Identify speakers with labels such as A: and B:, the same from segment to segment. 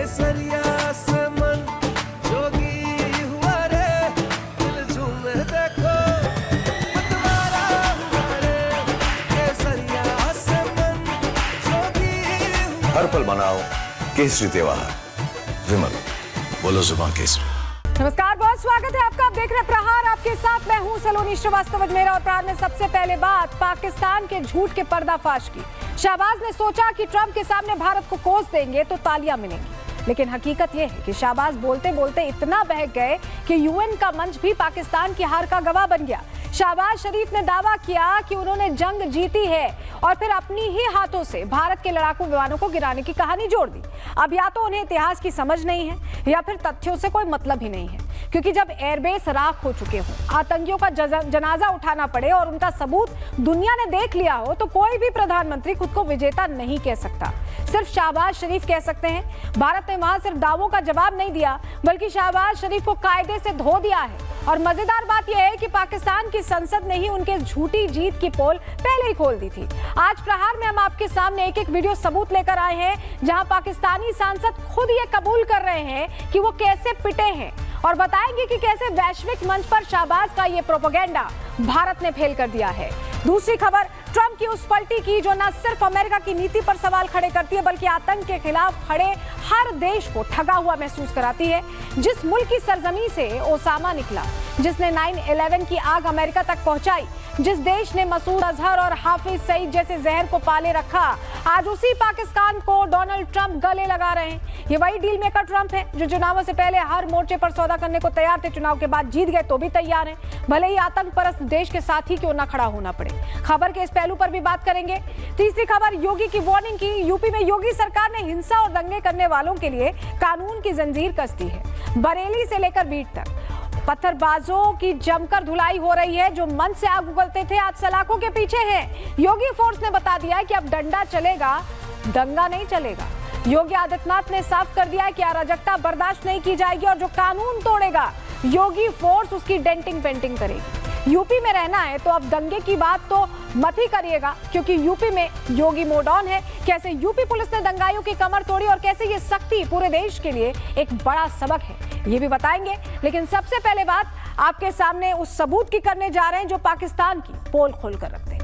A: केसरिया से मन जोगी हुआ रे, दिल झूमे देखो मतवारा हुआ रे, केसरिया से मन जोगी हुआ।
B: हर पल मनाओ केसरी त्योहार। विमल, बोलो जुबान केसरी।
C: नमस्कार, बहुत स्वागत है आपका। आप देख रहे हैं प्रहार, आपके साथ मैं हूं सलोनी श्रीवास्तव। मेरा और प्रहार में सबसे पहले बात पाकिस्तान के झूठ के पर्दाफाश की। शाहबाज ने सोचा कि ट्रंप के सामने भारत को कोस देंगे तो तालियां मिलेंगी, लेकिन हकीकत यह है कि शाहबाज बोलते बोलते इतना बहक गए कि यूएन का मंच भी पाकिस्तान की हार का गवाह बन गया। शाहबाज शरीफ ने दावा किया कि उन्होंने जंग जीती है और फिर अपनी ही हाथों से भारत के लड़ाकू विमानों को गिराने की कहानी जोड़ दी। अब या तो उन्हें इतिहास की समझ नहीं है या फिर तथ्यों से कोई मतलब ही नहीं है, क्योंकि जब एयरबेस राख हो चुके हों, आतंकियों का जनाजा उठाना पड़े और उनका सबूत दुनिया ने देख लिया हो, तो कोई भी प्रधानमंत्री खुद को विजेता नहीं कह सकता। सिर्फ शाहबाज शरीफ कह सकते हैं। भारत ने वहां सिर्फ दावों का जवाब नहीं दिया, बल्कि शाहबाज शरीफ को कायदे से धो दिया है। और मजेदार बात यह है कि पाकिस्तान की संसद ने ही उनके झूठी जीत की पोल पहले ही खोल दी थी। आज प्रहार में हम आपके सामने एक एक वीडियो सबूत लेकर आए हैं, जहां पाकिस्तानी सांसद खुद ये कबूल कर रहे हैं कि वो कैसे पिटे हैं, और बताएंगे कि कैसे वैश्विक मंच पर शाहबाज का ये प्रोपेगेंडा भारत ने फेल कर दिया है। दूसरी खबर, ट्रंप की उस पलटी की जो न सिर्फ अमेरिका की नीति पर सवाल खड़े करती है, बल्कि आतंक के खिलाफ खड़े हर देश को ठगा हुआ महसूस कराती है। जिस मुल्क की सरजमी से ओसामा निकला, जिसने 9/11 की आग अमेरिका तक पहुंचाई, जिस देश ने मसूद अजहर और हाफिज सईद जैसे जहर को पाले रखा, आज उसी पाकिस्तान को डोनाल्ड ट्रंप गले लगा रहे हैं। ये वही डील मेकर ट्रंप है जो चुनावों से पहले हर मोर्चे पर सौदा करने को तैयार थे, चुनाव के बाद जीत गए तो भी तैयार हैं, भले ही आतंक परस्त देश के साथ ही क्यों ना खड़ा होना पड़े। खबर के इस पहलू पर भी बात करेंगे। तीसरी खबर, योगी की वार्निंग की। यूपी में योगी सरकार ने हिंसा और दंगे करने वालों के लिए कानून की जंजीर कस दी है। बरेली से लेकर बीट तक पत्थरबाजों की जमकर धुलाई हो रही है। जो मन से आग उगलते थे आज सलाखों के पीछे हैं। योगी फोर्स ने बता दिया है कि अब डंडा चलेगा, दंगा नहीं चलेगा। योगी आदित्यनाथ ने साफ कर दिया है कि अराजकता बर्दाश्त नहीं की जाएगी और जो कानून तोड़ेगा योगी फोर्स उसकी डेंटिंग पेंटिंग करेगी। यूपी में रहना है तो अब दंगे की बात तो मत ही करिएगा, क्योंकि यूपी में योगी मोड ऑन है। कैसे यूपी पुलिस ने दंगाइयों की कमर तोड़ी और कैसे ये सख्ती पूरे देश के लिए एक बड़ा सबक है, ये भी बताएंगे। लेकिन सबसे पहले बात आपके सामने उस सबूत की करने जा रहे हैं जो पाकिस्तान की पोल खोल कर रख देगा।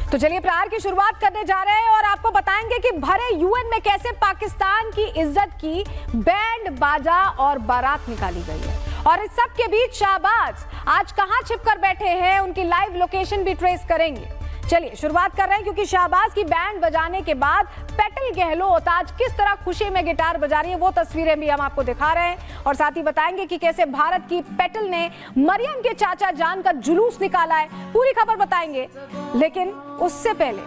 C: तो चलिए प्रहार की शुरुआत करने जा रहे हैं और आपको बताएंगे कि भरे यूएन में कैसे पाकिस्तान की इज्जत की बैंड बाजा और बारात निकाली गई है। और इस सब के बीच शाहबाज आज कहां छिपकर बैठे हैं, उनकी लाइव लोकेशन भी ट्रेस करेंगे। चलिए शुरुआत कर रहे हैं, क्योंकि शाहबाज की बैंड बजाने के बाद पेटल गहलोत आज किस तरह खुशी में गिटार बजा रही है, वो तस्वीरें भी हम आपको दिखा रहे हैं। और साथ ही बताएंगे कि कैसे भारत की पेटल ने मरियम के चाचा जान का जुलूस निकाला है। पूरी खबर बताएंगे, लेकिन उससे पहले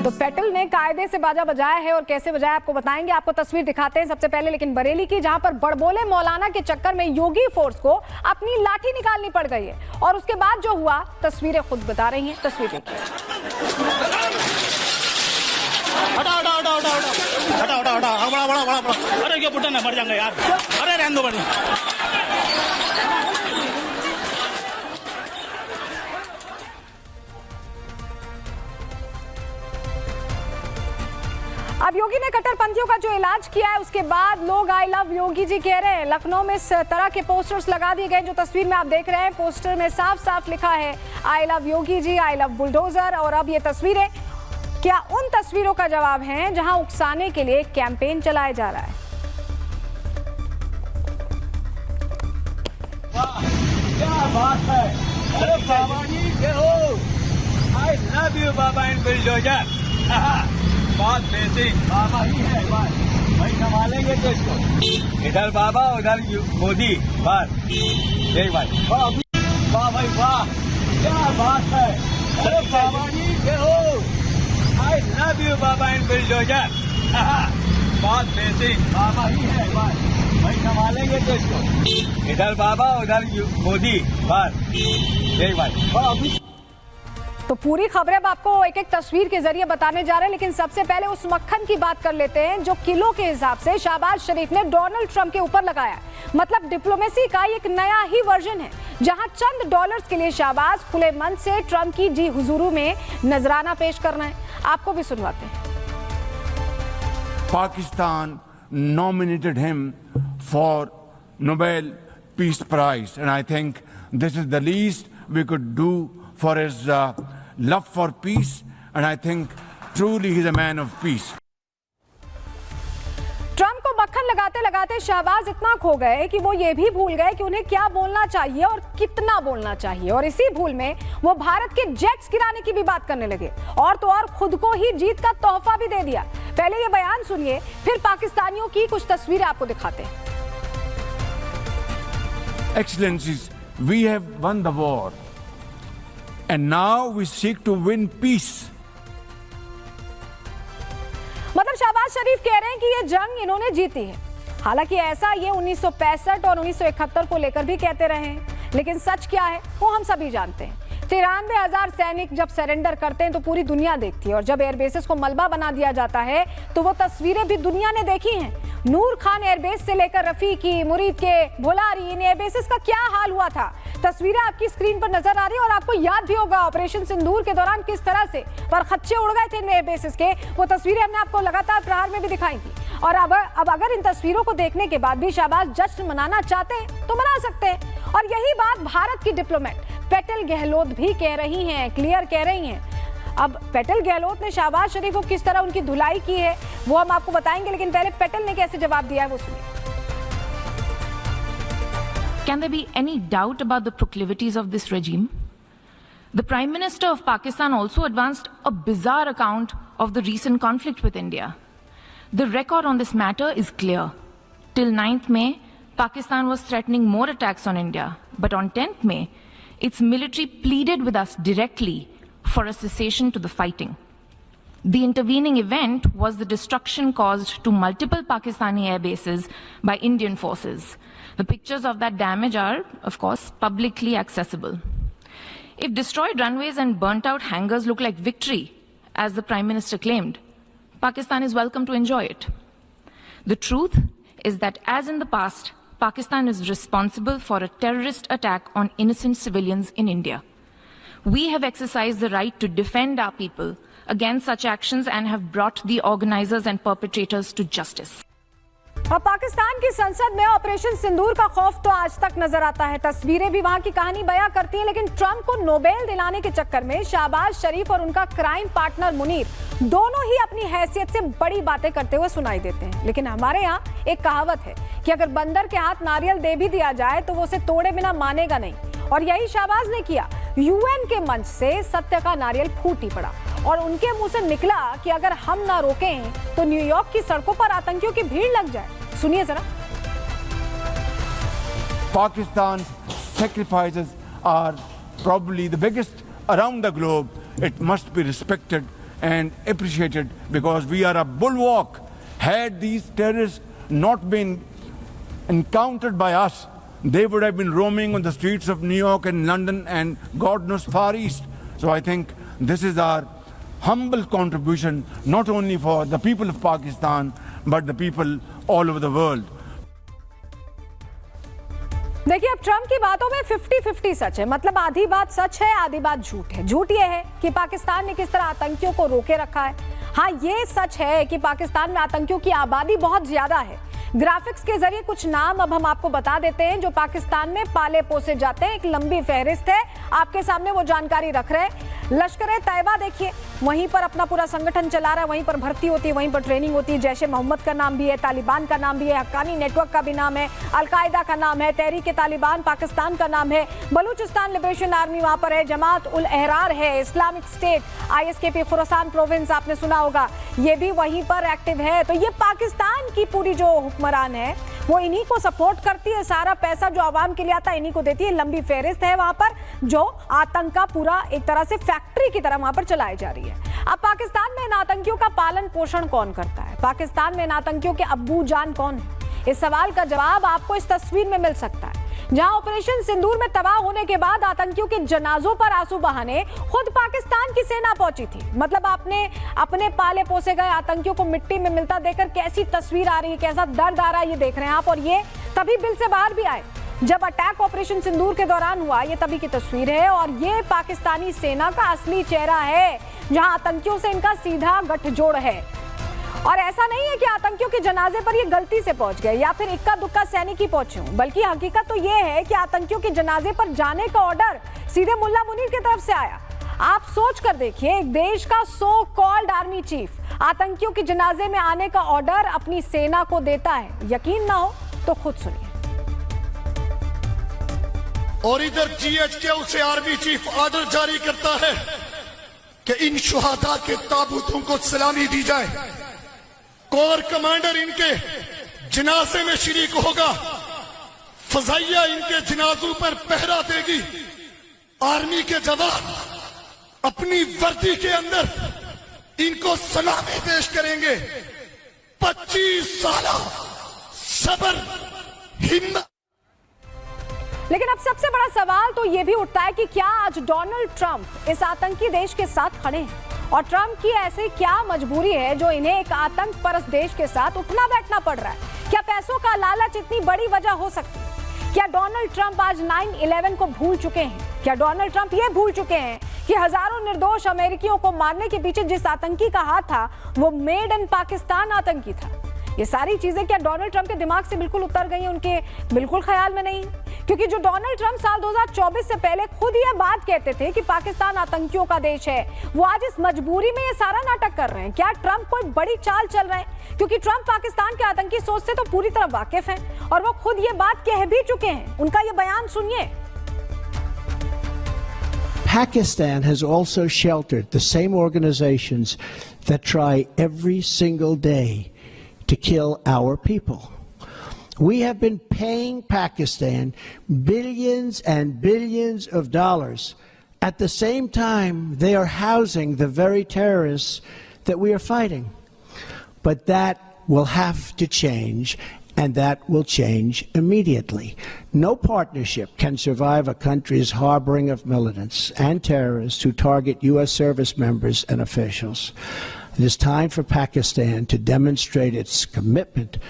C: तो पेटल ने कायदे से बाजा बजाया है और कैसे बजाया आपको बताएंगे। आपको तस्वीर दिखाते हैं सबसे पहले, लेकिन बरेली की, जहां पर बड़बोले मौलाना के चक्कर में योगी फोर्स को अपनी लाठी निकालनी पड़ गई है। और उसके बाद जो हुआ तस्वीरें खुद बता रही हैं। तस्वीर देखिए।
D: अरे ये बुढ़ा मर जाएंगे यार, अरे रहने दो बढ़िया।
C: अब योगी ने कट्टरपंथियों का जो इलाज किया है, उसके बाद लोग आई लव योगी जी कह रहे हैं। लखनऊ में इस तरह के पोस्टर्स लगा दिए गए, जो तस्वीर में आप देख रहे हैं। पोस्टर में साफ साफ लिखा है I love Yogi ji, I love bulldozer. और अब ये तस्वीरें क्या उन तस्वीरों का जवाब है जहां उकसाने के लिए कैंपेन चलाया जा रहा है।
E: क्या बात है, अरे बाबा जी जय हो, I love you Baba in bulldozer. बहुत बेसिक बाबा ही है, बस भाई संभालेंगे देश को। इधर बाबा उधर मोदी, बस यही बात। वाह भाई वाह, क्या बात है, अरे बाबा जी जय हो, I love you Baba in bulldozer. बहुत बेसिक बाबा ही है, बस भाई संभालेंगे तो इसको। इधर बाबा उधर मोदी, बस देख भाई।
C: तो पूरी खबरें अब आपको एक एक तस्वीर के जरिए बताने जा रहे हैं, लेकिन सबसे पहले उस मक्खन की बात कर लेते हैं जो किलो के हिसाब से शहबाज शरीफ ने डोनाल्ड ट्रंप के ऊपर लगाया। मतलब डिप्लोमेसी का एक नया ही वर्जन है, जहां चंद डॉलर्स के लिए शहबाज खुले मन से ट्रंप की जी हुजूरी में नजराना पेश कर रहे हैं। आपको भी सुनवाते हैं।
F: Pakistan nominated him for Nobel Peace Prize, and I think this is the least we could do for his love for peace, and I think truly he's a man of peace.
C: Trump को मक्खन लगाते लगाते शहबाज इतना खो गए कि वो ये भी भूल गए कि उन्हें क्या बोलना चाहिए और कितना बोलना चाहिए, और इसी भूल में वो भारत के जेट्स गिराने की भी बात करने लगे, और तो और खुद को ही जीत का तोहफा भी दे दिया। पहले ये बयान सुनिए, फिर पाकिस्तानियों की कुछ तस्वीरें आपको दिखाते हैं।
F: Excellencies, we have won the war, and now we seek to win peace.
C: मतलब शहबाज शरीफ कह रहे हैं कि ये जंग इन्होंने जीती है। हालांकि ऐसा ये 1965 और 1971 को लेकर भी कहते रहे हैं, लेकिन सच क्या है वो हम सभी जानते हैं। 93,000 सैनिक जब सरेंडर करते हैं तो पूरी दुनिया देखती है, और जब एयरबेसेस को मलबा बना दिया जाता है तो वो तस्वीरें भी दुनिया ने देखी हैं। नूर खान एयरबेस से लेकर रफीकी, मुरीद के, भोलारी, इन एयरबेसेस का क्या हाल हुआ था। तस्वीरें आपकी स्क्रीन पर नजर आ रही है, और आपको याद भी होगा ऑपरेशन सिंदूर के दौरान किस तरह से परखच्चे उड़ गए थे इन एयरबेसेस के। वो तस्वीरें हमने आपको लगातार प्रहार में भी दिखाई थी। और अब अगर इन तस्वीरों को देखने के बाद भी शहबाज जश्न मनाना चाहते हैं तो मना सकते हैं, और यही बात भारत की डिप्लोमेट पेटल गहलोत भी कह रही हैं, क्लियर कह रही हैं। अब पेटल गहलोत ने शहबाज शरीफ को किस तरह उनकी धुलाई की है वो हम आपको बताएंगे, लेकिन पहले पेटल ने कैसे जवाब दिया है वो सुनिए।
G: Can there be any doubt about the proclivities of this regime? The Prime Minister of Pakistan also advanced a bizarre account of the recent conflict with India. The record on this matter is clear. Till 9th May, Pakistan was threatening more attacks on India, but on 10th May, its military pleaded with us directly for a cessation to the fighting. The intervening event was the destruction caused to multiple Pakistani air bases by Indian forces. The pictures of that damage are, of course, publicly accessible. If destroyed runways and burnt out hangars look like victory, as the Prime Minister claimed, Pakistan is welcome to enjoy it. The truth is that, as in the past, Pakistan is responsible for a terrorist attack on innocent civilians in India. We have exercised the right to defend our people against such actions and have brought the organizers and perpetrators to justice.
C: और पाकिस्तान की संसद में operation सिंदूर का खौफ तो आज तक नजर आता है। तस्वीरें भी वहां की कहानी बयां करती हैं, लेकिन ट्रंप को नोबेल दिलाने के चक्कर में शहबाज शरीफ और उनका क्राइम पार्टनर मुनीर दोनों ही अपनी हैसियत से बड़ी बातें करते हुए सुनाई देते हैं। लेकिन हमारे यहाँ एक कहावत है कि अगर बंदर के हाथ नारियल दे भी दिया जाए तो वो उसे तोड़े बिना मानेगा नहीं, और यही शहबाज ने किया। यूएन के मंच से सत्य का नारियल फूट ही पड़ा, और उनके मुंह से निकला कि अगर हम ना रोकें तो न्यूयॉर्क की सड़कों पर आतंकियों की भीड़ लग जाए। सुनिए जरा।
F: Pakistan's sacrifices are probably the biggest around the globe. It must be respected and appreciated because we are a bulwark. Had these terrorists not been encountered by us, they would have been roaming on the streets of New York and London and God knows Far East. So I think this is our humble contribution, not only for the people of Pakistan, but the people all over the world.
C: देखिए, अब Trump की बातों में 50-50 सच है। मतलब आधी बात सच है, आधी बात झूठ है। झूठ ये है कि पाकिस्तान ने किस तरह आतंकियों को रोके रखा है। हाँ, ये सच है कि पाकिस्तान में आतंकियों की आबादी बहुत ज्यादा है। ग्राफिक्स के जरिए कुछ नाम अब हम आपको बता देते हैं जो पाकिस्तान में पाले पोसे जाते हैं। एक लंबी फहरिस्त है, आपके सामने वो जानकारी रख रहे हैं। लश्कर-ए-तैयबा देखिए, वहीं पर अपना पूरा संगठन चला रहा है, वहीं पर भर्ती होती है, वहीं पर ट्रेनिंग होती है। जैश ए मोहम्मद का नाम भी है, तालिबान का नाम भी है, हक्कानी नेटवर्क का भी नाम है, अल-कायदा का नाम है, तहरीक-ए-तालिबान पाकिस्तान का नाम है, बलूचिस्तान लिबरेशन आर्मी वहां पर है, जमात-उल-अहरार है, Islamic state, ISKP Khorasan province आपने सुना होगा, ये भी वहीं पर एक्टिव है। तो ये पाकिस्तान की पूरी जो हुक्मरान है वो इन्हीं को सपोर्ट करती है। सारा पैसा जो आवाम के लिए आता है इन्हीं को देती है। लंबी फहरिस्त है वहां पर, जो आतंक का पूरा एक तरह से फैक्ट्री की तरह वहां पर चलाई जा रही है। अब पाकिस्तान में इन आतंकियों का पालन पोषण कौन करता है? पाकिस्तान में इन आतंकियों के अब्बू जान कौन है? इस सवाल का जवाब आपको इस तस्वीर में मिल सकता है, जहां ऑपरेशन सिंदूर में तबाह होने के बाद आतंकियों के जनाजों पर आंसू बहाने खुद पाकिस्तान की सेना पहुंची थी। मतलब आपने अपने पाले पोसे गए आतंकियों को मिट्टी में मिलता देखकर कैसी तस्वीर आ रही है, कैसा दर्द आ रहा है, ये देख रहे हैं आप। और ये तभी बिल से बाहर भी आए जब अटैक ऑपरेशन सिंदूर के दौरान हुआ। ये तभी की तस्वीर है और ये पाकिस्तानी सेना का असली चेहरा है, जहां आतंकियों से इनका सीधा गठजोड़ है। और ऐसा नहीं है कि आतंकियों के जनाजे पर ये गलती से पहुंच गए या फिर इक्का दुक्का सैनिक ही पहुंचे हों, बल्कि हकीकत तो ये है कि आतंकियों के जनाजे पर जाने का ऑर्डर सीधे मुल्ला मुनीर की तरफ से आया। आप सोच कर देखिए, एक देश का सो कॉल्ड आर्मी चीफ आतंकियों के जनाजे में आने का ऑर्डर अपनी सेना को देता है। यकीन ना हो तो खुद सुनिए।
H: और इधर जीएचके उसे आर्मी चीफ ऑर्डर जारी करता है कि इन शुहादा के ताबूतों को सलामी दी जाए। कोर कमांडर इनके जनाजे में शरीक होगा, फजाइया इनके जनाजों पर पहरा देगी। आर्मी के जवान अपनी वर्दी के अंदर इनको सलामी पेश करेंगे। 25 साल सब्र, हिम्मत।
C: लेकिन अब सबसे बड़ा सवाल तो यह भी उठता है कि क्या आज डोनाल्ड ट्रंप इस आतंकी देश के साथ खड़े हैं? और ट्रंप की ऐसी क्या मजबूरी है जो इन्हें एक आतंक परस्त देश के साथ उठना बैठना पड़ रहा है? क्या पैसों का लालच इतनी बड़ी वजह हो सकती है? क्या डोनाल्ड ट्रंप आज 9/11 को भूल चुके हैं? क्या डोनाल्ड ट्रंप ये भूल चुके हैं कि हजारों निर्दोष अमेरिकियों को मारने के पीछे जिस आतंकी का हाथ था वो मेड इन पाकिस्तान आतंकी था? ये सारी चीजें क्या डोनाल्ड ट्रंप के दिमाग से बिल्कुल उतर गई हैं? उनके बिल्कुल ख्याल में नहीं। क्योंकि जो डोनाल्ड ट्रंप साल 2024 से पहले खुद ये बात कहते थे कि पाकिस्तान आतंकियों का देश है, वो आज इस मजबूरी में ये सारा नाटक कर रहे हैं। क्या ट्रंप कोई बड़ी चाल चल रहे हैं? क्योंकि ट्रंप पाकिस्तान के आतंकी सोच से तो पूरी तरह वाकिफ हैं और वो खुद ये बात कह भी चुके हैं। उनका ये बयान सुनिए।
I: Pakistan has also sheltered the same organizations that try every single day to kill our people. We have been paying Pakistan billions and billions of dollars. At the same time, they are housing the very terrorists that we are fighting. But that will have to change, and that will change immediately. No partnership can survive a country's harboring of militants and terrorists who target U.S. service members and officials. It is time for Pakistan to demonstrate its commitment.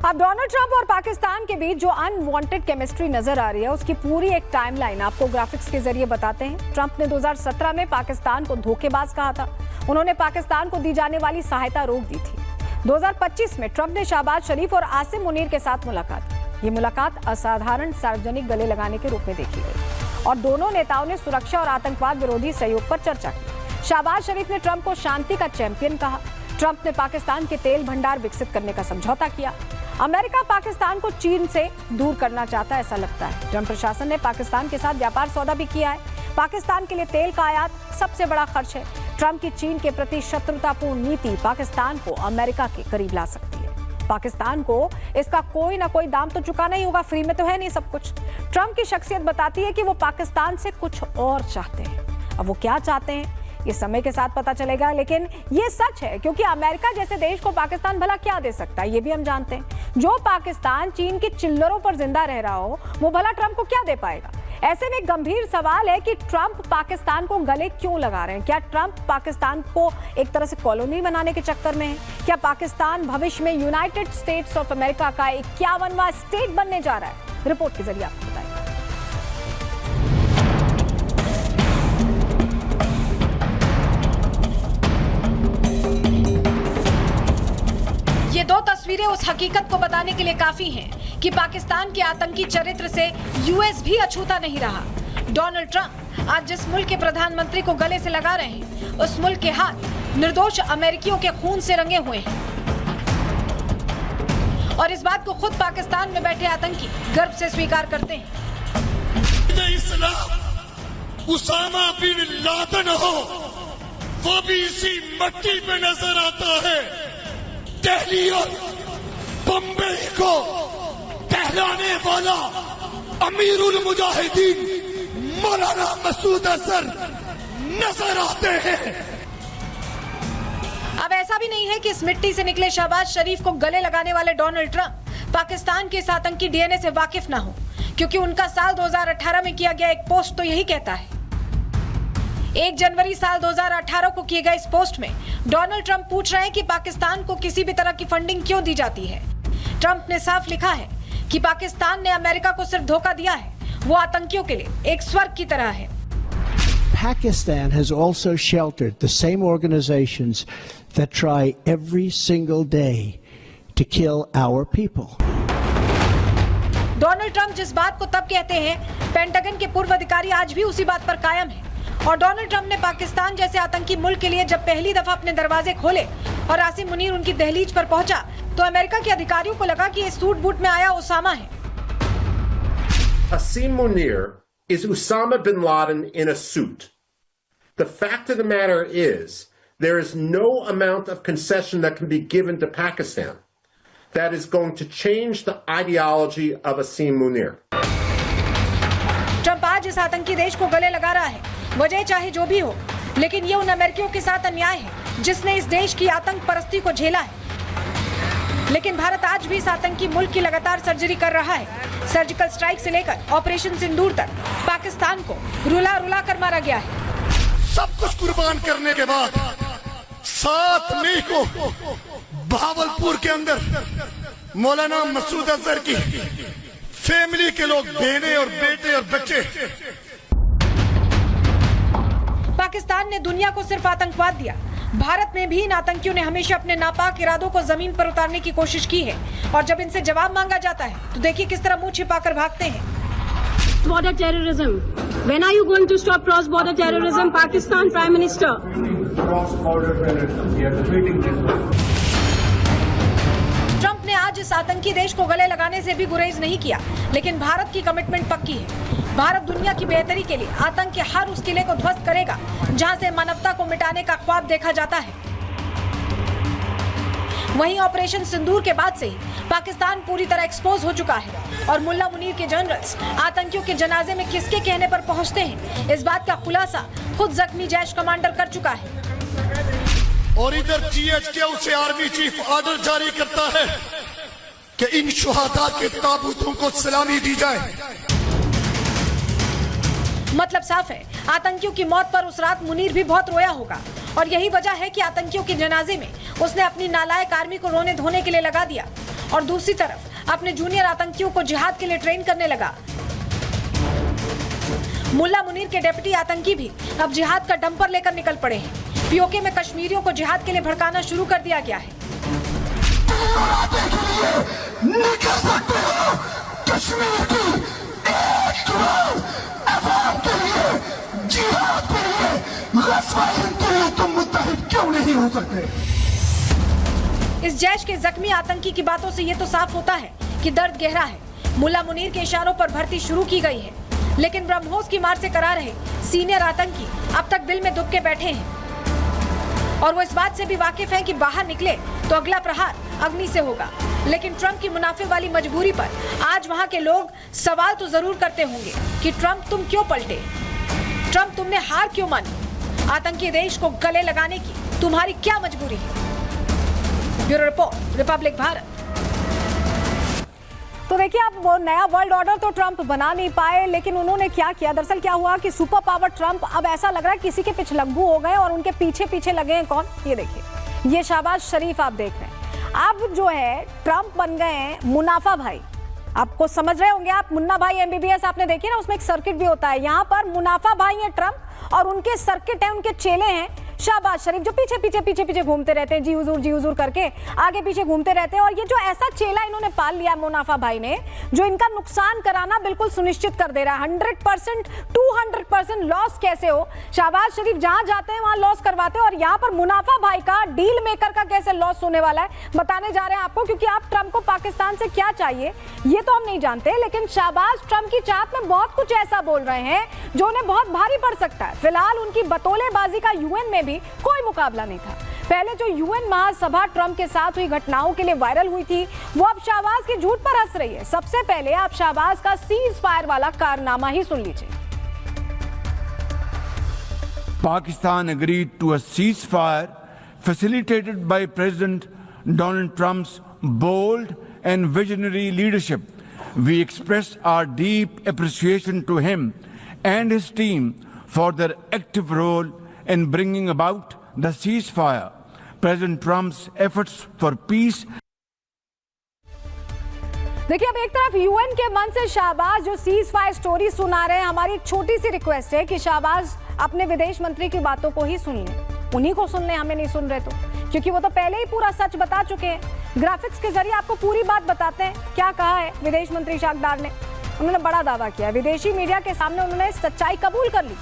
C: अब Donald Trump और पाकिस्तान के बीच जो unwanted chemistry नजर आ रही है उसकी पूरी एक टाइमलाइन आपको ग्राफिक्स के जरिए बताते हैं। ट्रंप ने 2017 में पाकिस्तान को धोखेबाज कहा था। उन्होंने पाकिस्तान को दी जाने वाली सहायता रोक दी थी। 2025 में ट्रंप ने शहबाज शरीफ और आसिम मुनीर के साथ मुलाकात की। ये मुलाकात असाधारण सार्वजनिक गले लगाने के रूप में देखी गई और दोनों नेताओं ने सुरक्षा और आतंकवाद विरोधी सहयोग पर चर्चा की। शहबाज शरीफ ने ट्रंप को शांति का चैंपियन कहा। ट्रंप ने पाकिस्तान के तेल भंडार विकसित करने का समझौता किया। अमेरिका पाकिस्तान को चीन से दूर करना चाहता है, ऐसा लगता है। ट्रंप प्रशासन ने पाकिस्तान के साथ व्यापार सौदा भी किया है। पाकिस्तान के लिए तेल का आयात सबसे बड़ा खर्च है। ट्रंप की चीन के प्रति शत्रुतापूर्ण नीति पाकिस्तान को अमेरिका के करीब ला सकती है। पाकिस्तान को इसका कोई ना कोई दाम तो चुकाना ही होगा, फ्री में तो है नहीं सब कुछ। ट्रंप की शख्सियत बताती है कि वो पाकिस्तान से कुछ और चाहते हैं। अब वो क्या चाहते हैं ये समय के साथ पता चलेगा, लेकिन ये सच है क्योंकि अमेरिका जैसे देश को पाकिस्तान भला क्या दे सकता है ये भी हम जानते हैं। जो पाकिस्तान चीन के चिल्लरों पर जिंदा रह रहा हो वो भला ट्रंप को क्या दे पाएगा? ऐसे में गंभीर सवाल है कि ट्रंप पाकिस्तान को गले क्यों लगा रहे हैं? क्या ट्रंप पाकिस्तान को एक तरह से कॉलोनी बनाने के चक्कर में है? क्या पाकिस्तान भविष्य में यूनाइटेड स्टेट्स ऑफ अमेरिका का 51वां स्टेट बनने जा रहा है? रिपोर्ट के जरिए आपको बताएं। ये दो तस्वीरें उस हकीकत को बताने के लिए काफी हैं कि पाकिस्तान के आतंकी चरित्र से यूएस भी अछूता नहीं रहा। डोनाल्ड ट्रंप आज जिस मुल्क के प्रधानमंत्री को गले से लगा रहे हैं उस मुल्क के हाथ निर्दोष अमेरिकियों के खून से रंगे हुए हैं और इस बात को खुद पाकिस्तान में बैठे आतंकी गर्व से स्वीकार करते हैं।
H: इस्लाम उसामा बिन लादेन हो वो भी इसी मट्टी पे नजर आता है। दिल्ली और बम्बई को कहलाने वाला अमीरुल मुजाहिदीन मौलाना मसूद अजहर नजर आते हैं।
C: अब ऐसा भी नहीं है कि इस मिट्टी से निकले शहबाज शरीफ को गले लगाने वाले डोनाल्ड ट्रंप पाकिस्तान के इस आतंकी डीएनए से वाकिफ ना हो, क्योंकि उनका साल 2018 में किया गया एक पोस्ट तो यही कहता है। 1 जनवरी साल 2018 को किए गए इस पोस्ट में डोनाल्ड ट्रंप पूछ रहे हैं कि पाकिस्तान को किसी भी तरह की फंडिंग क्यों दी जाती है। ट्रंप ने साफ लिखा है कि पाकिस्तान ने अमेरिका को सिर्फ धोखा दिया है, वो आतंकियों के लिए एक स्वर्ग की तरह है।
I: Pakistan has also sheltered the same organizations that try every single day to kill our people.
C: Donald Trump जिस बात को तब कहते हैं, पेंटागन के पूर्व अधिकारी आज भी उसी बात पर कायम है। और डोनाल्ड ट्रंप ने पाकिस्तान जैसे आतंकी मुल्क के लिए जब पहली दफा अपने दरवाजे खोले और आसिम मुनीर उनकी दहलीज पर पहुंचा, तो अमेरिका के अधिकारियों को लगा कि ये सूट बूट में आया ओसामा है।
J: Asim Munir is Osama bin Laden in a suit. The fact of the matter is, there is no amount of concession that can be given to Pakistan that is going to change the ideology of Asim Munir.
C: Trump आज इस आतंकी देश को गले लगा रहा है, वजह चाहे जो भी हो, लेकिन ये उन अमेरिकियों के साथ अन्याय है जिसने इस देश की आतंक परस्ती को झेला है। लेकिन भारत आज भी इस आतंकी मुल्क की लगातार सर्जरी कर रहा है। सर्जिकल स्ट्राइक से लेकर ऑपरेशन सिंदूर तक पाकिस्तान को रुला रुला कर मारा गया है।
H: सब कुछ कुर्बान करने के बाद 7 मई को भावलपुर के अंदर मौलाना मसूद अजहर की फैमिली के लोग, बहनें और बेटे और बच्चे।
C: पाकिस्तान ने दुनिया को सिर्फ आतंकवाद दिया, भारत में भी इन आतंकियों ने हमेशा अपने नापाक इरादों को जमीन पर उतारने की कोशिश की है। और जब इनसे जवाब मांगा जाता है तो देखिए किस तरह मुंह छिपाकर भागते हैं।
K: Border terrorism. When are you going to stop cross-border terrorism, Pakistan Prime Minister?
F: Cross-border terrorism. We are defeating this.
C: Trump ने आज इस आतंकी देश को गले लगाने से भी गुरेज नहीं किया, लेकिन भारत की कमिटमेंट पक्की है। भारत दुनिया की बेहतरी के लिए आतंक के हर उस किले को ध्वस्त करेगा जहां से मानवता को मिटाने का ख्वाब देखा जाता है। वहीं ऑपरेशन सिंदूर के बाद से ही पाकिस्तान पूरी तरह एक्सपोज हो चुका है और मुल्ला मुनीर के जनरल्स आतंकियों के जनाजे में किसके कहने पर पहुंचते हैं, इस बात का खुलासा खुद जख्मी जैश कमांडर कर चुका है।
H: और इधर GHQ से आर्मी चीफ ऑर्डर जारी करता है कि इन शुहादा के ताबूतों को सलामी दी जाए।
C: मतलब साफ है, आतंकियों की मौत पर उस रात मुनीर भी बहुत रोया होगा और यही वजह है कि आतंकियों के जनाजे में उसने अपनी नालायक आर्मी को रोने धोने के लिए लगा दिया और दूसरी तरफ अपने जूनियर आतंकियों को जिहाद के लिए ट्रेन करने लगा। मुल्ला मुनीर के डेप्यूटी आतंकी भी अब जिहाद का डंपर लेकर निकल पड़े हैं। पीओके में कश्मीरियों को जिहाद के लिए भड़काना शुरू कर दिया गया है।
H: क्यों नहीं हो सकते?
C: इस जैश के जख्मी आतंकी की बातों से ये तो साफ होता है कि दर्द गहरा है। मुल्ला मुनीर के इशारों पर भर्ती शुरू की गई है, लेकिन ब्रह्मोस की मार से करा रहे सीनियर आतंकी अब तक दिल में दुख के बैठे हैं और वो इस बात से भी वाकिफ हैं कि बाहर निकले तो अगला प्रहार अग्नि से होगा। लेकिन ट्रंप की मुनाफे वाली मजबूरी पर आज वहां के लोग सवाल तो जरूर करते होंगे कि ट्रंप तुम क्यों पलटे, ट्रंप तुमने हार क्यों मानी, आतंकी देश को गले लगाने की तुम्हारी क्या मजबूरी है। Bureau report, Republic Bharat. तो देखिए, अब वो नया वर्ल्ड ऑर्डर तो ट्रंप बना नहीं पाए, लेकिन उन्होंने क्या किया, दरअसल क्या हुआ कि सुपर पावर ट्रंप अब ऐसा लग रहा है किसी के पिछलग्गू हो गए और उनके पीछे पीछे लगे हैं। कौन? ये देखिए, ये शहबाज शरीफ आप देख रहे हैं। अब जो है ट्रंप बन गए हैं मुनाफा भाई। आपको समझ रहे होंगे आप, मुन्ना भाई MBBS आपने देखी ना, उसमें एक सर्किट भी होता है। यहाँ पर मुनाफा भाई है ट्रंप और उनके सर्किट है, उनके चेले हैं शहबाज शरीफ, जो पीछे पीछे पीछे पीछे घूमते रहते हैं, जी हुजूर करके आगे पीछे घूमते रहते हैं। और ये जो ऐसा चेला इन्होंने पाल लिया है मुनाफा भाई ने, जो इनका नुकसान कराना बिल्कुल सुनिश्चित कर दे रहा है। 100% 200% लॉस कैसे हो, शहबाज शरीफ जहां जाते हैं वहां लॉस करवाते हैं। और यहाँ पर मुनाफा भाई का, डील मेकर का कैसे लॉस होने वाला है बताने जा रहे हैं आपको, क्योंकि आप ट्रंप को पाकिस्तान से क्या चाहिए ये तो हम नहीं जानते, लेकिन शहबाज ट्रंप की चाहत में बहुत कुछ ऐसा बोल रहे हैं जो उन्हें बहुत भारी पड़ सकता है। फिलहाल उनकी बतौलेबाजी का UN में भी कोई मुकाबला नहीं था। पहले जो UN महासभा ट्रंप के साथ हुई घटनाओं के लिए वायरल हुई थी, वो अब शहबाज के झूठ पर हंस रही है। सबसे पहले आप शहबाज का सीज फायर वाला कारनामा ही सुन लीजिए।
F: Pakistan agreed to a ceasefire facilitated by President Donald Trump's bold and visionary leadership. We express our deep appreciation to him and his team for their active role in bringing about the ceasefire. President Trump's efforts for peace.
C: देखिए, अब एक तरफ UN के मन से शाहबाज जो cease fire story सुना रहे हैं, हमारी एक छोटी सी रिक्वेस्ट है कि शाहबाज अपने विदेश मंत्री की बातों को ही सुन लें, उन्हीं को सुन लें, हमें नहीं सुन रहे तो, क्योंकि वो तो पहले ही पूरा सच बता चुके हैं। ग्राफिक्स के जरिए आपको पूरी बात बताते हैं क्या कहा है विदेश मंत्री शाहडार ने। उन्होंने बड़ा दावा किया, विदेशी मीडिया के सामने उन्होंने सच्चाई कबूल कर ली।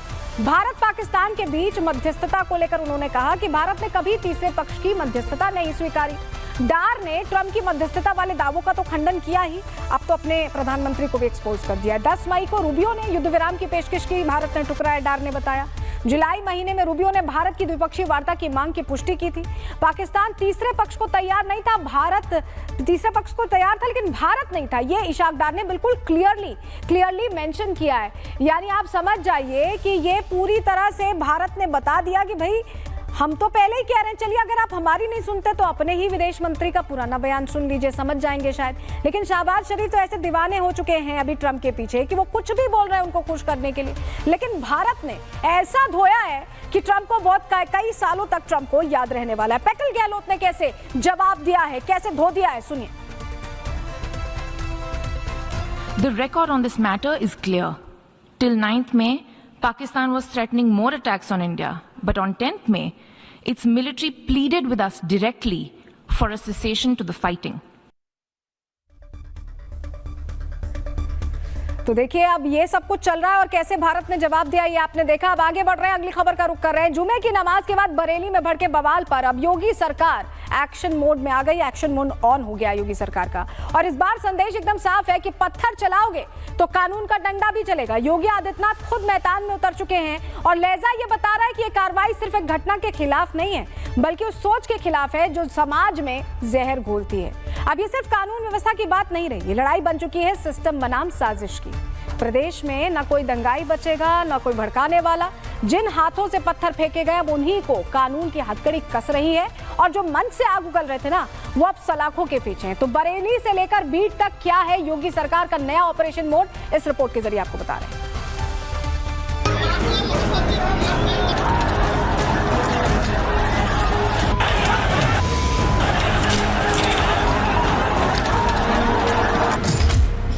C: भारत पाकिस्तान के बीच मध्यस्थता को लेकर उन्होंने कहा कि भारत ने कभी तीसरे पक्ष की मध्यस्थता नहीं स्वीकारी। डार ने ट्रंप की मध्यस्थता वाले दावों का तो खंडन किया ही, अब तो अपने प्रधानमंत्री को भी एक्सपोज कर दिया। 10 मई को रूबियो ने युद्ध विराम की पेशकश की, भारत ने ठुकराया, डार ने बताया। जुलाई महीने में रूबियो ने भारत की द्विपक्षीय वार्ता की मांग की पुष्टि की थी। पाकिस्तान तीसरे पक्ष को तैयार नहीं था, भारत तीसरे पक्ष को तैयार था लेकिन भारत नहीं था। ये इशाक डार ने बिल्कुल क्लियरली मेंशन किया है। यानी आप समझ जाइए कि ये पूरी तरह से भारत ने बता दिया कि भाई हम तो पहले ही कह रहे हैं, चलिए अगर आप हमारी नहीं सुनते तो अपने ही विदेश मंत्री का पुराना बयान सुन लीजिए, समझ जाएंगे शायद। लेकिन शहबाज शरीफ तो ऐसे दीवाने हो चुके हैं अभी ट्रंप के पीछे कि वो कुछ भी बोल रहे हैं उनको खुश करने के लिए। लेकिन भारत ने ऐसा धोया है कि ट्रंप को बहुत कई सालों तक ट्रंप को याद रहने वाला है। पैटल गहलोत ने कैसे जवाब दिया है, कैसे धो दिया है, सुनिए।
G: The record on this matter is clear. Till 9th May, Pakistan was threatening more attacks on India. But on 10th May, its military pleaded with us directly for a cessation to the fighting.
C: तो देखिए, अब ये सब कुछ चल रहा है और कैसे भारत ने जवाब दिया ये आपने देखा। अब आगे बढ़ रहे हैं, अगली खबर का रुख कर रहे हैं। जुमे की नमाज के बाद बरेली में भड़के बवाल पर अब योगी सरकार एक्शन मोड में आ गई। एक्शन मोड ऑन हो गया योगी सरकार का, और इस बार संदेश एकदम साफ है कि पत्थर चलाओगे तो कानून का डंडा भी चलेगा। योगी आदित्यनाथ खुद मैदान में उतर चुके हैं और लहजा ये बता रहा है कि ये कार्रवाई सिर्फ एक घटना के खिलाफ नहीं है, बल्कि उस सोच के खिलाफ है जो समाज में जहर घोलती है। अब ये सिर्फ कानून व्यवस्था की बात नहीं रही, ये लड़ाई बन चुकी है सिस्टम बनाम साजिश की। प्रदेश में न कोई दंगाई बचेगा, न कोई भड़काने वाला। जिन हाथों से पत्थर फेंके गए अब उन्हीं को कानून की हथकड़ी कस रही है, और जो मन से आग उगल रहे थे ना, वो अब सलाखों के पीछे हैं। तो बरेली से लेकर बीट तक क्या है योगी सरकार का नया ऑपरेशन मोड, इस रिपोर्ट के जरिए आपको बता रहे हैं।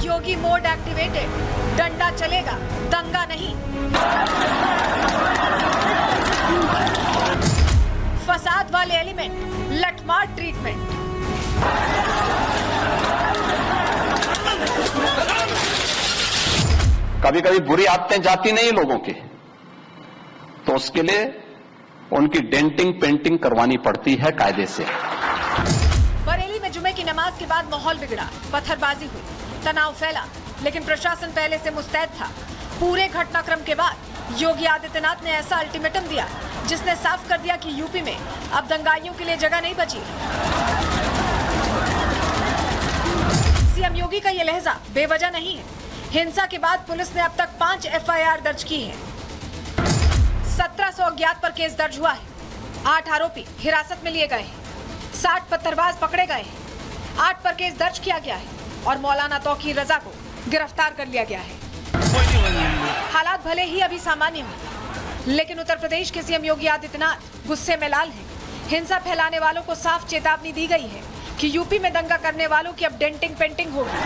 C: योगी मोड एक्टिवेटेड, डंडा चलेगा, दंगा नहीं। फसाद वाले एलिमेंट, लठमार ट्रीटमेंट।
L: कभी कभी बुरी आदतें जाती नहीं लोगों की, तो उसके लिए उनकी डेंटिंग पेंटिंग करवानी पड़ती है कायदे से।
C: बरेली में जुमे की नमाज के बाद माहौल बिगड़ा, पत्थरबाजी हुई, तनाव फैला, लेकिन प्रशासन पहले से मुस्तैद था। पूरे घटनाक्रम के बाद योगी आदित्यनाथ ने ऐसा अल्टीमेटम दिया जिसने साफ कर दिया कि यूपी में अब दंगाइयों के लिए जगह नहीं बची। सीएम योगी का ये लहजा बेवजह नहीं है। हिंसा के बाद पुलिस ने अब तक 5 एफआईआर दर्ज की है। 1700 अज्ञात पर केस दर्ज हुआ है। 8 आरोपी हिरासत में लिए गए हैं। 60 पत्थरबाज पकड़े गए हैं। 8 पर केस दर्ज किया गया है और मौलाना तौकीर रजा को गिरफ्तार कर लिया गया है। हालात भले ही अभी सामान्य हो, लेकिन उत्तर प्रदेश के सीएम योगी आदित्यनाथ गुस्से में लाल हैं। हिंसा फैलाने वालों को साफ चेतावनी दी गई है कि यूपी में दंगा करने वालों की अब डेंटिंग पेंटिंग होगी।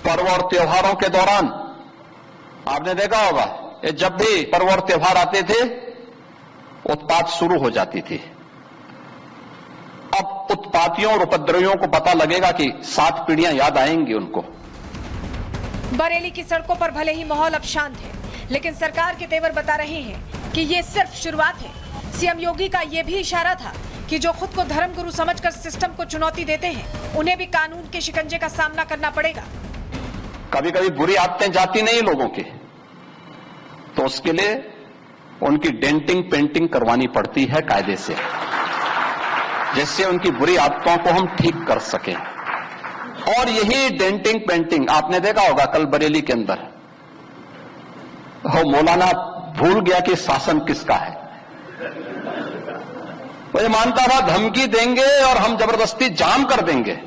L: पर्व और त्योहारों के दौरान आपने देखा होगा, जब भी पर्व और त्योहार आते थे उत्पात शुरू हो जाती थी। अब उत्पातियों और उपद्रवियों को पता लगेगा कि 7 पीढ़ियां याद आएंगी उनको।
C: बरेली की सड़कों पर भले ही माहौल अब शांत है, लेकिन सरकार के तेवर बता रहे हैं कि ये सिर्फ शुरुआत है। सीएम योगी का ये भी इशारा था कि जो खुद को धर्मगुरु समझकर सिस्टम को चुनौती देते हैं, उन्हें भी कानून के शिकंजे का सामना करना पड़ेगा।
L: कभी कभी बुरी आदतें जाती नहीं लोगों की, तो उसके लिए उनकी डेंटिंग पेंटिंग करवानी पड़ती है कायदे से, जिससे उनकी बुरी आदतों को हम ठीक कर सकें। और यही डेंटिंग पेंटिंग आपने देखा होगा कल बरेली के अंदर, मौलाना भूल गया कि शासन किसका है, मुझे मानता था धमकी देंगे और हम जबरदस्ती जाम कर देंगे।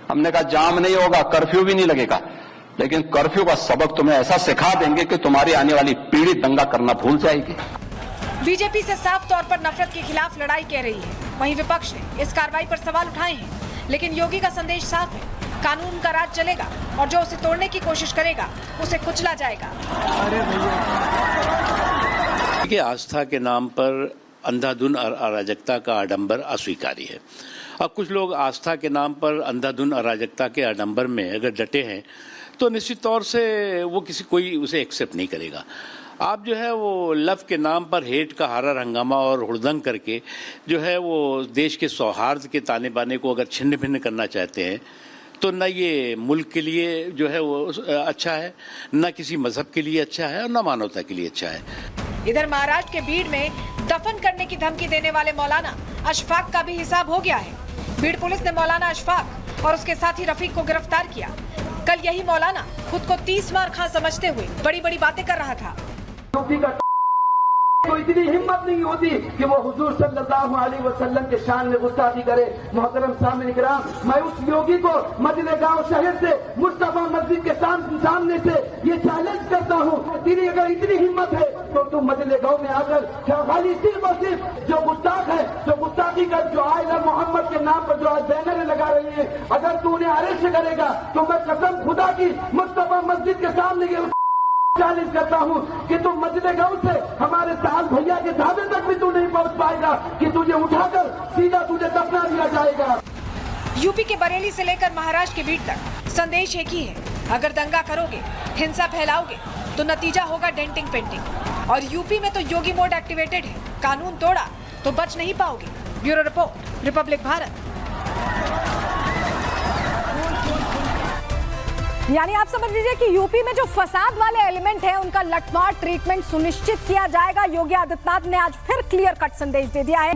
L: हमने कहा जाम नहीं होगा, कर्फ्यू भी नहीं लगेगा, लेकिन कर्फ्यू का सबक तुम्हें ऐसा सिखा देंगे कि तुम्हारी आने वाली पीढ़ी दंगा करना भूल जाएगी।
C: बीजेपी से साफ तौर पर नफरत के खिलाफ लड़ाई कह रही है, वहीं विपक्ष ने इस कार्रवाई पर सवाल उठाए हैं, लेकिन योगी का संदेश साफ है, कानून का राज चलेगा और जो उसे तोड़ने की कोशिश करेगा उसे कुचला जाएगा।
M: देखिए, आस्था के नाम पर अंधाधुन और अराजकता का आडंबर अस्वीकार्य है। अब कुछ लोग आस्था के नाम पर अंधाधुन अराजकता के आडंबर में अगर डटे हैं तो निश्चित तौर से वो कोई उसे एक्सेप्ट नहीं करेगा। आप जो है वो लव के नाम पर हेट का हारा हंगामा और हुड़दंग करके जो है वो देश के सौहार्द के ताने बाने को अगर छिन्न भिन्न करना चाहते हैं तो न ये मुल्क के लिए जो है वो अच्छा है, न किसी मजहब के लिए अच्छा है और न मानवता के लिए अच्छा है।
C: इधर महाराष्ट्र के बीड़ में दफन करने की धमकी देने वाले मौलाना अशफाक का भी हिसाब हो गया है। बीड़ पुलिस ने मौलाना अशफाक और उसके साथी रफीक को गिरफ्तार किया। कल यही मौलाना खुद को 30 मार खां समझते हुए बड़ी बड़ी बातें कर रहा था।
E: तो इतनी हिम्मत नहीं होती कि वो हुजूर सल्लल्लाहु अलैहि वसल्लम के शान में गुस्ताखी करे। मोहतरम सामने किराम, मैं उस योगी को मदीना गांव शहर से मुस्तफा मस्जिद के सामने से ये चैलेंज करता हूँ, तेरी अगर इतनी हिम्मत है तो तुम मदीना गांव में आकर क्या खाली सिर्फ और सिर्फ जो गुस्ताख है, जो गुस्ताखी कर, जो आयला मोहम्मद के नाम पर जो आज बैनर लगा रही है, अगर तू उन्हें अरेस्ट करेगा तो मैं कसम खुदा की मुस्तफा मस्जिद के सामने चैलेंज करता हूँ कि तुम मस्जिद गांव से हमारे साल भैया के ढाबे तक भी तू नहीं पहुंच पाएगा कि तुझे उठाकर सीधा तुझे दफना दिया जाएगा।
C: यूपी के बरेली से लेकर महाराष्ट्र के बीड़ तक संदेश एक ही है, अगर दंगा करोगे, हिंसा फैलाओगे तो नतीजा होगा डेंटिंग पेंटिंग। और यूपी में तो योगी मोड एक्टिवेटेड है, कानून तोड़ा तो बच नहीं पाओगे। Bureau report, Republic Bharat. यानी आप समझ लीजिए कि यूपी में जो फसाद वाले एलिमेंट हैं उनका लठमार ट्रीटमेंट सुनिश्चित किया जाएगा। योगी आदित्यनाथ ने आज फिर क्लियर कट संदेश दे दिया है।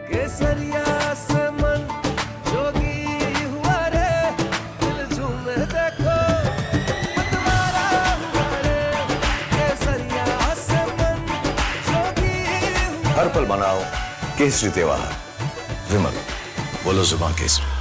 A: केसरिया से मन जोगी हुआ रे, दिल झूमे देखो मतवारा हुआ रे। केसरिया से मन जोगी हुआ।
B: हर पल मनाओ केसरी त्योहार। विमल, बोलो जुबान केसरी।